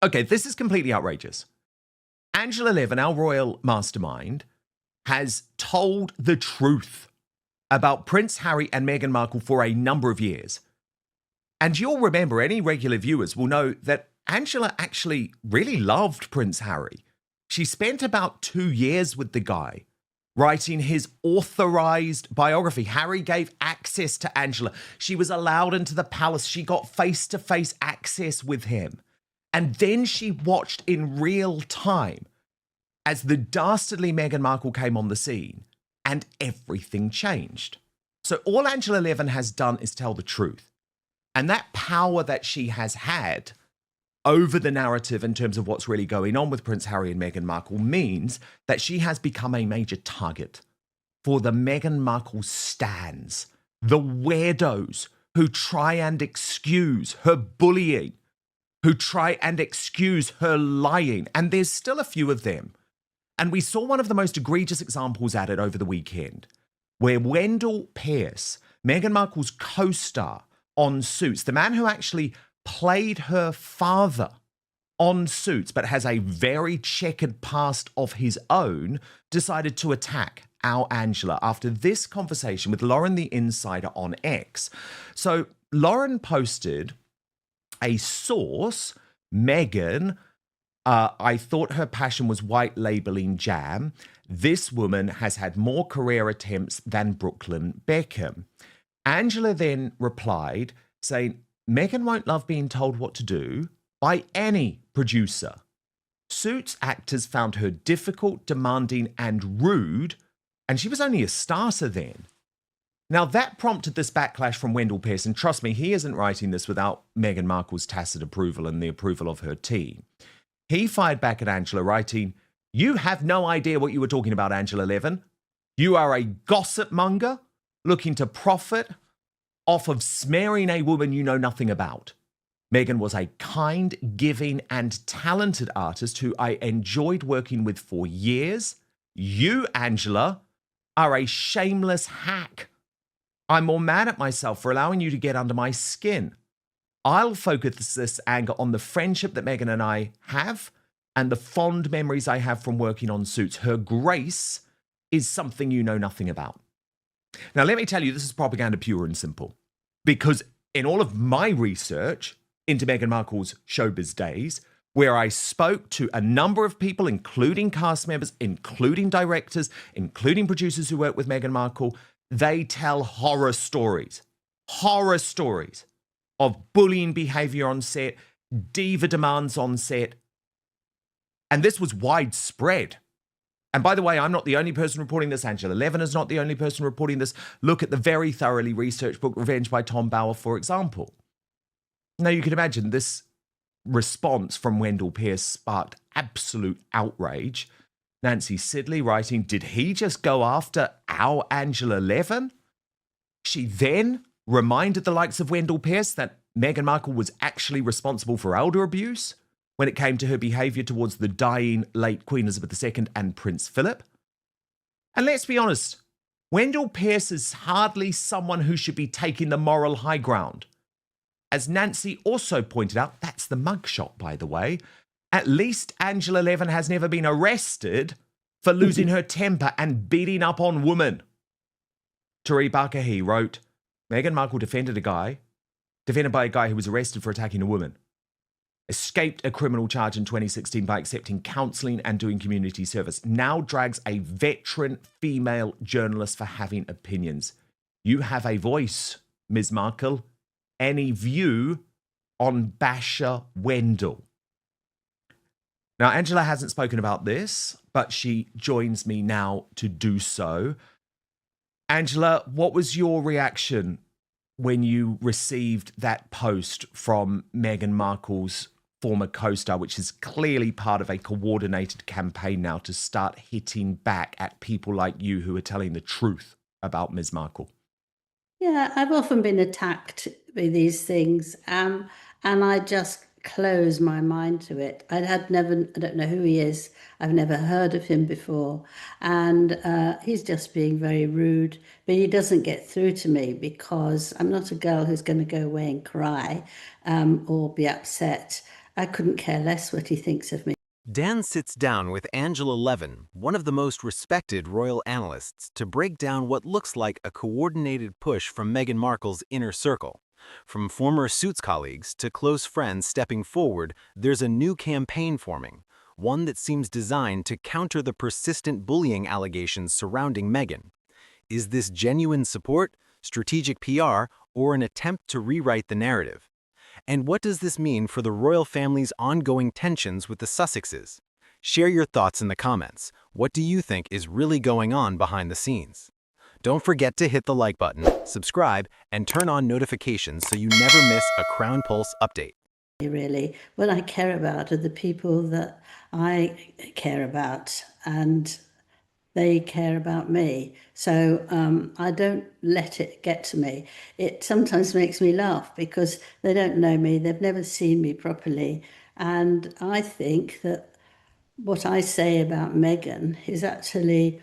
Okay, this is completely outrageous. Angela Levin, our royal mastermind, has told the truth about Prince Harry and Meghan Markle for a number of years. And you'll remember, any regular viewers will know that Angela actually really loved Prince Harry. She spent about 2 years with the guy, writing his authorized biography. Harry gave access to Angela. She was allowed into the palace. She got face-to-face access with him. And then she watched in real time as the dastardly Meghan Markle came on the scene, and everything changed. So all Angela Levin has done is tell the truth. And that power that she has had over the narrative in terms of what's really going on with Prince Harry and Meghan Markle means that she has become a major target for the Meghan Markle stans, the weirdos who try and excuse her bullying, who try and excuse her lying. And there's still a few of them. And we saw one of the most egregious examples at it over the weekend, where Wendell Pierce, Meghan Markle's co-star on Suits, the man who actually played her father on Suits, but has a very checkered past of his own, decided to attack our Angela after this conversation with Lauren the Insider on X. So Lauren posted a source, Meghan, I thought her passion was white labeling jam. This woman has had more career attempts than Brooklyn Beckham. Angela then replied saying, Meghan won't love being told what to do by any producer. Suits actors found her difficult, demanding, and rude, and she was only a starter then. Now, that prompted this backlash from Wendell Pierce, and trust me, he isn't writing this without Meghan Markle's tacit approval and the approval of her team. He fired back at Angela, writing, you have no idea what you were talking about, Angela Levin. You are a gossip monger looking to profit off of smearing a woman you know nothing about. Meghan was a kind, giving, and talented artist who I enjoyed working with for years. You, Angela, are a shameless hack. I'm more mad at myself for allowing you to get under my skin. I'll focus this anger on the friendship that Meghan and I have and the fond memories I have from working on Suits. Her grace is something you know nothing about. Now, let me tell you, this is propaganda pure and simple, because in all of my research into Meghan Markle's showbiz days, where I spoke to a number of people, including cast members, including directors, including producers who work with Meghan Markle, they tell horror stories of bullying behavior on set, diva demands on set. And this was widespread. And by the way, I'm not the only person reporting this. Angela Levin is not the only person reporting this. Look at the very thoroughly researched book, Revenge by Tom Bower, for example. Now, you can imagine this response from Wendell Pierce sparked absolute outrage. Nancy Sidley writing, did he just go after our Angela Levin? She then reminded the likes of Wendell Pierce that Meghan Markle was actually responsible for elder abuse when it came to her behaviour towards the dying late Queen Elizabeth II and Prince Philip. And let's be honest, Wendell Pierce is hardly someone who should be taking the moral high ground. As Nancy also pointed out, that's the mugshot, by the way. At least Angela Levin has never been arrested for losing her temper and beating up on women. Tari Barkahi wrote, Meghan Markle defended by a guy who was arrested for attacking a woman, escaped a criminal charge in 2016 by accepting counselling and doing community service, now drags a veteran female journalist for having opinions. You have a voice, Ms. Markle. Any view on Basher Wendell? Now, Angela hasn't spoken about this, but she joins me now to do so. Angela, what was your reaction when you received that post from Meghan Markle's former co-star, which is clearly part of a coordinated campaign now to start hitting back at people like you who are telling the truth about Ms. Markle? Yeah, I've often been attacked with these things, and I just close my mind to it. I don't know who he is. I've never heard of him before, and he's just being very rude. But he doesn't get through to me because I'm not a girl who's going to go away and cry or be upset. I couldn't care less what he thinks of me. Dan sits down with Angela Levin, one of the most respected royal analysts, to break down what looks like a coordinated push from Meghan Markle's inner circle. From former Suits colleagues to close friends stepping forward, there's a new campaign forming, one that seems designed to counter the persistent bullying allegations surrounding Meghan. Is this genuine support, strategic PR, or an attempt to rewrite the narrative? And what does this mean for the royal family's ongoing tensions with the Sussexes? Share your thoughts in the comments. What do you think is really going on behind the scenes? Don't forget to hit the like button, subscribe, and turn on notifications so you never miss a Crown Pulse update. Really, what I care about are the people that I care about, and they care about me. So I don't let it get to me. It sometimes makes me laugh because they don't know me, they've never seen me properly. And I think that what I say about Meghan is actually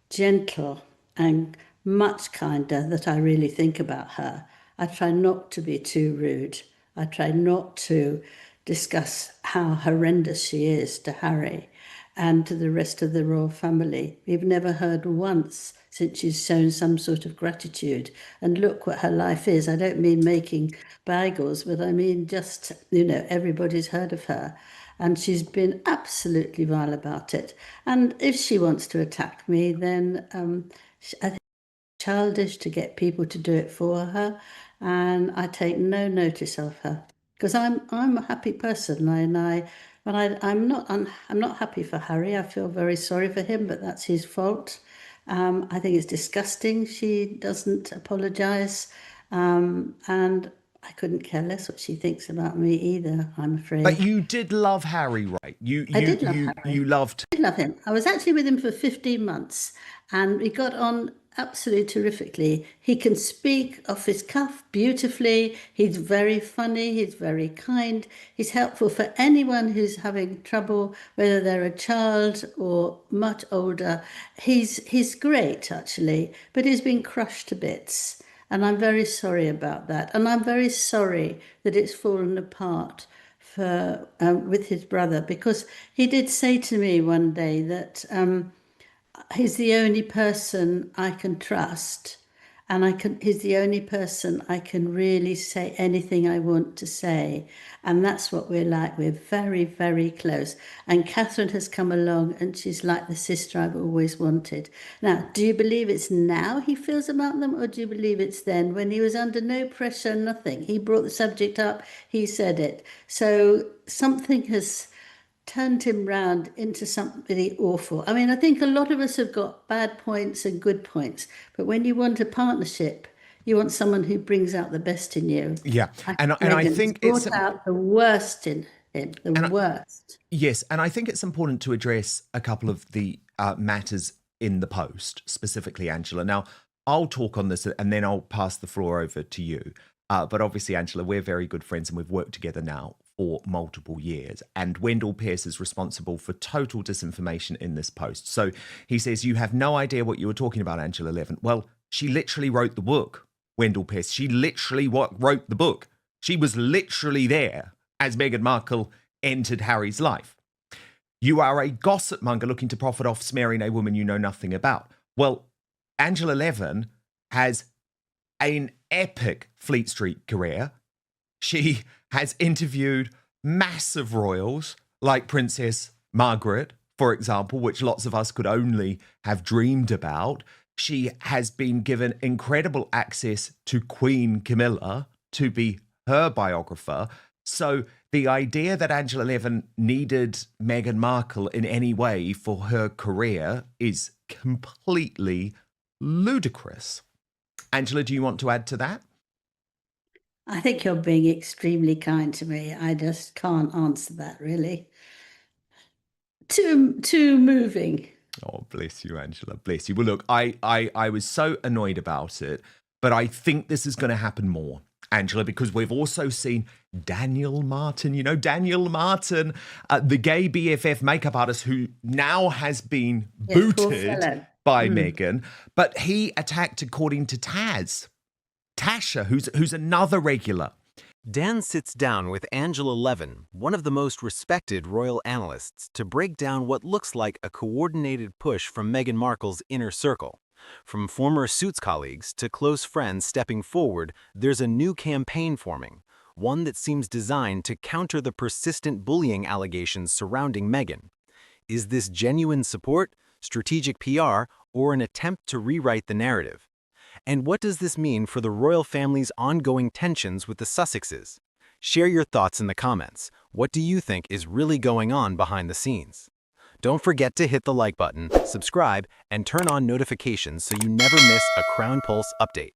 gentle and much kinder that I really think about her. I try not to be too rude. I try not to discuss how horrendous she is to Harry and to the rest of the royal family. We've never heard once since she's shown some sort of gratitude. And look what her life is. I don't mean making bagels, but I mean just, everybody's heard of her. And she's been absolutely vile about it. And if she wants to attack me, then I think it's childish to get people to do it for her. And I take no notice of her because I'm a happy person, I'm not happy for Harry. I feel very sorry for him, but that's his fault. I think it's disgusting she doesn't apologise, and I couldn't care less what she thinks about me either, I'm afraid. But you did love Harry, right? I did love Harry. You loved. I did love him. I was actually with him for 15 months and we got on absolutely terrifically. He can speak off his cuff beautifully. He's very funny. He's very kind. He's helpful for anyone who's having trouble, whether they're a child or much older. He's great, actually, but he's been crushed to bits. And I'm very sorry about that. And I'm very sorry that it's fallen apart for with his brother, because he did say to me one day that he's the only person I can trust, and he's the only person I can really say anything I want to say. And that's what we're like. We're very, very close. And Catherine has come along and she's like the sister I've always wanted. Now, do you believe it's now he feels about them, or do you believe it's then when he was under no pressure, nothing? He brought the subject up, he said it. So something has turned him round into somebody awful. I mean, I think a lot of us have got bad points and good points, but when you want a partnership, you want someone who brings out the best in you. Yeah, and I think it's brought out the worst in him, the worst. Yes, and I think it's important to address a couple of the matters in the post, specifically, Angela. Now, I'll talk on this and then I'll pass the floor over to you. But obviously, Angela, we're very good friends and we've worked together now for multiple years. And Wendell Pierce is responsible for total disinformation in this post. So he says, you have no idea what you were talking about, Angela Levin. Well, she literally wrote the book, Wendell Pierce. She literally wrote the book. She was literally there as Meghan Markle entered Harry's life. You are a gossip monger looking to profit off smearing a woman you know nothing about. Well, Angela Levin has an epic Fleet Street career. She has interviewed massive royals like Princess Margaret, for example, which lots of us could only have dreamed about. She has been given incredible access to Queen Camilla to be her biographer. So the idea that Angela Levin needed Meghan Markle in any way for her career is completely ludicrous. Angela, do you want to add to that? I think you're being extremely kind to me. I just can't answer that, really. Too moving. Oh, bless you, Angela. Bless you. Well, look, I was so annoyed about it, but I think this is going to happen more, Angela, because we've also seen Daniel Martin, Daniel Martin, the gay BFF makeup artist who now has been booted by Meghan, but he attacked, according to Tasha, who's another regular. Dan sits down with Angela Levin, one of the most respected royal analysts, to break down what looks like a coordinated push from Meghan Markle's inner circle. From former Suits colleagues to close friends stepping forward, there's a new campaign forming, one that seems designed to counter the persistent bullying allegations surrounding Meghan. Is this genuine support, strategic PR, or an attempt to rewrite the narrative? And what does this mean for the royal family's ongoing tensions with the Sussexes? Share your thoughts in the comments. What do you think is really going on behind the scenes? Don't forget to hit the like button, subscribe, and turn on notifications so you never miss a Crown Pulse update.